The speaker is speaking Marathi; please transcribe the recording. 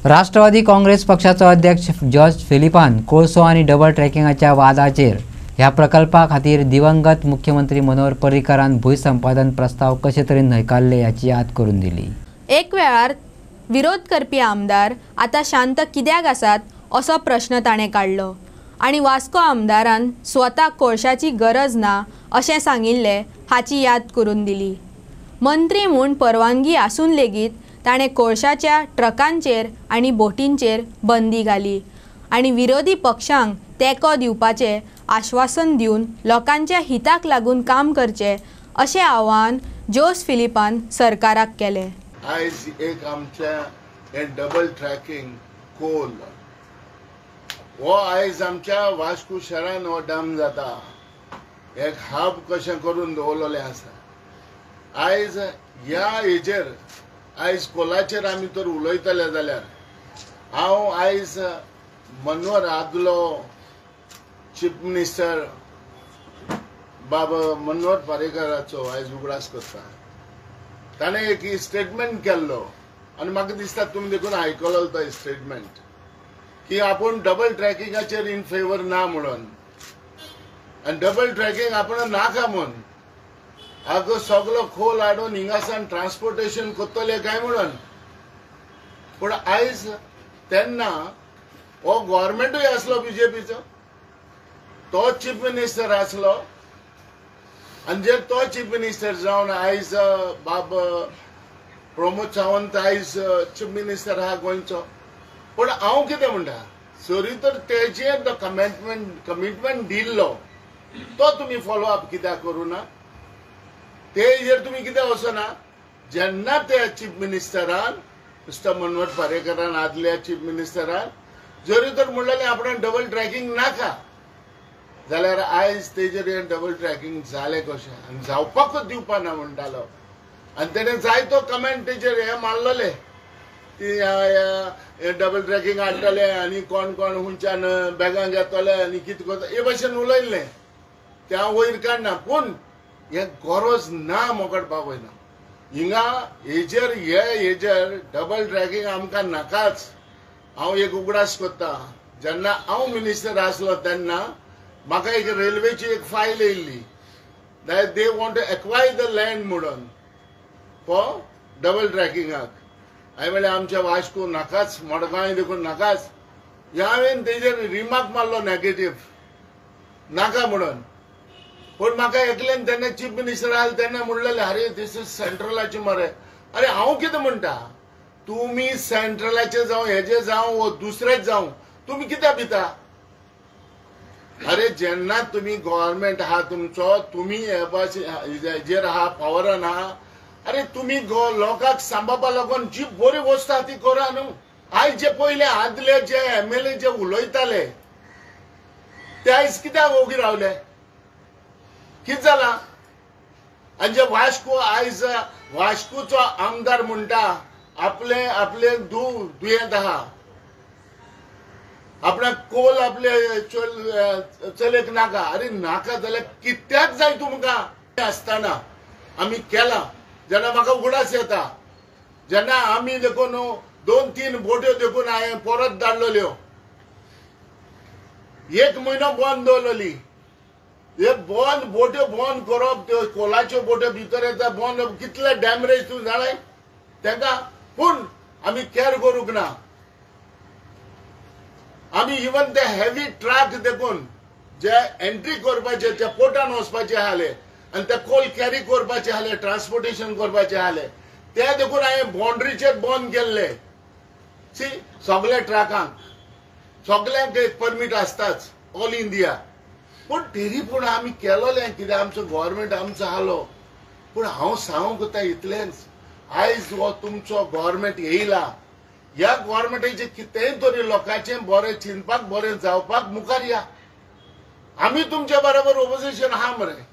राष्ट्रवादी काँग्रेस पक्षाचो अध्यक्ष जॉर्ज फिलिपान कोळसो आणि डबल ट्रॅकिंगाच्या वादाचेर ह्या प्रकल्पा खातीर दिवंगत मुख्यमंत्री मनोहर पर्रीकारान भूसंपादन प्रस्ताव कशे तरेन न्हयकारले याची याद करून दिली। एक वेळार विरोध करपी आमदार आता शांत कित्याक आसात असो प्रश्न ताणें काडलो आणि वास्को आमदारान स्वता कोळशाची गरज ना अशें सांगिल्ले हाची याद करून दिली। मंत्री म्हूण परवानगी आसून लेगीत ताणें कोळशाच्या ट्रकांचेर आनी बोटींचेर बंदी घाली आनी विरोधी पक्षांक तेंको दिवपाचें आश्वासन दिवन लोकांच्या हिताक लागून काम करचें अशें आवाहन जोस फिलिपान सरकाराक केलें। आयज एक आमच्या हे डबल ट्रॅकिंग कोल हो आयज आमच्या वास्को शहरान हो डॅम जाता एक हब कशें करून दवरलेलें आसा। आयज ह्या हेजेर आयज कोलाचेर आमी तर उलयतले जाल्यार हांव आयज मनोहर आदलो चीफ मिनिस्टर बाबा मनोहर पर्रीकाराचो आयज उगडास करता। ताणें एक स्टेटमेंट केल्लो आनी म्हाका दिसता तुमी देखून आयकलो तो स्टेटमेंट की आपूण डबल ट्रॅकिंगाचेर इन फेवर ना म्हणून आनी डबल ट्रॅकिंग आपण नाका म्हूण हांगा सगळो खोल हाडून हिंगासान ट्रान्सपोर्टेशन करतले काय म्हणून। पूण आयज तेन्ना हो गव्हर्मेंटूय आसलो बीजेपीचो, तो चीफ मिनिस्टर आसलो आनी जे तो चीफ मिनिस्टर जावन आयज बाब प्रमोद सावंत आयज चीफ मिनिस्टर आहा गोंयचो। पूण हांव कितें म्हणटा सरी तर तेजेर तो कमिटमेंट दिल्लो तो तुमी फॉलो अप कित्याक करूना? तेजेर तुमी कित्याक वचना? जेन्ना त्या चीफ मिनिस्टरान मिस्टर मनोहर पर्रीकारान आदल्या चीफ मिनिस्टरान जरी तर म्हणलेलें आपण डबल ट्रॅकिंग नाका जाल्यार आयज तेजेर हे डबल ट्रॅकिंग जालें कशें आनी जावपाकूच दिवपा ना म्हणटालो आनी तेणें जायतो कमेंट तेजेर हे मारलेले की हे डबल ट्रॅकिंग हाडटले आनी कोण कोण हुंच्यान बॅगां घेतले आनी कितें करता हे भाशेन उलयल्लें तें हांव वयर काडना। पूण हे गरज ना मोगडपा वयना हिंगा हेजेर डबल ट्रॅकिंग आमकां नाकाच। हांव एक उगडास करता जेन्ना हांव मिनिस्टर आसलो तेन्ना म्हाका एक रेल्वेची एक फायल येयल्ली that they want to acquire the land म्हणून फॉर डबल ट्रॅकिंगाक। हांवें म्हणलें आमच्या वास्को नाकाच, मडगांव देखून नाकाच। हांवें तेजेर रिमार्क मारलो नेगेटिव्ह नाका म्हणून। पण म्हाका एकल्यान तेन्ना चीफ मिनिस्टर आसलो तेन्ना म्हणलेलें अरे दिस इज सेंट्रलाचे मरे। अरे हांव कितें म्हणटा तुमी सेंट्रलाचे जावं हेजे जावं वो दुसरेच जावं तुमी कित्याक भिता? अरे जेन्ना तुमी गव्हर्मेंट आहा तुमचो तुमी हेजेर आहा पावरान आहा अरे तुमी लोकांक सांबाळपा लागून जी बरी वस्त आहा ती करा न्हू। आयज जे पयले आदले जे MLA जे उलयताले ते आयज कित्याक ओगी रावले? कितें जाला? आनी जे वास्को आयज वास्कोचो आमदार म्हणटा आपले दुयेंत आहा आपणाक कोल आपले चलेक नाका। अरे नाका जाल्यार कित्याक जाय तुमकां? आसतना आमी केला जेन्ना म्हाका उगडास येता जेन्ना आमी देखून 2-3 बोट्यो देखून हांवें परत धाडलेल्यो एक म्हयनो बंद दवरलेली हे बंद बोट्यो बंद करप त्यो कोलाच्यो बोट्यो भितर येता बंद कितले डॅमेज तूं जाणाय तेका। पूण आमी केअर करूंक ना। आमी इवन ते हेवी ट्रक देखून जे एंट्री करपाचे ते पोर्टान वचपाचे आसले आनी ते कोल कॅरी करपाचे आसले ट्रान्सपोर्टेशन करपाचे आसले ते देखून हांवें बाउंड्रीचेर बंद केल्ले। सी सगळ्या ट्रकांक सगळ्यांक एक परमीट आसताच ऑल इंडिया। पूण तरी पूण आमी केलोलें कित्याक आमचो गव्हर्मेंट आमचो आसलो। पूण हांव सांगूंक कोता इतलेंच आयज हो तुमचो गव्हर्मेंट येयला ह्या गव्हर्मेंटाचें कितेंय तरी लोकांचें बरें चिंतपाक बरें जावपाक मुखार या। आमी तुमच्या बरोबर ऑपोजिशन आहा मरे।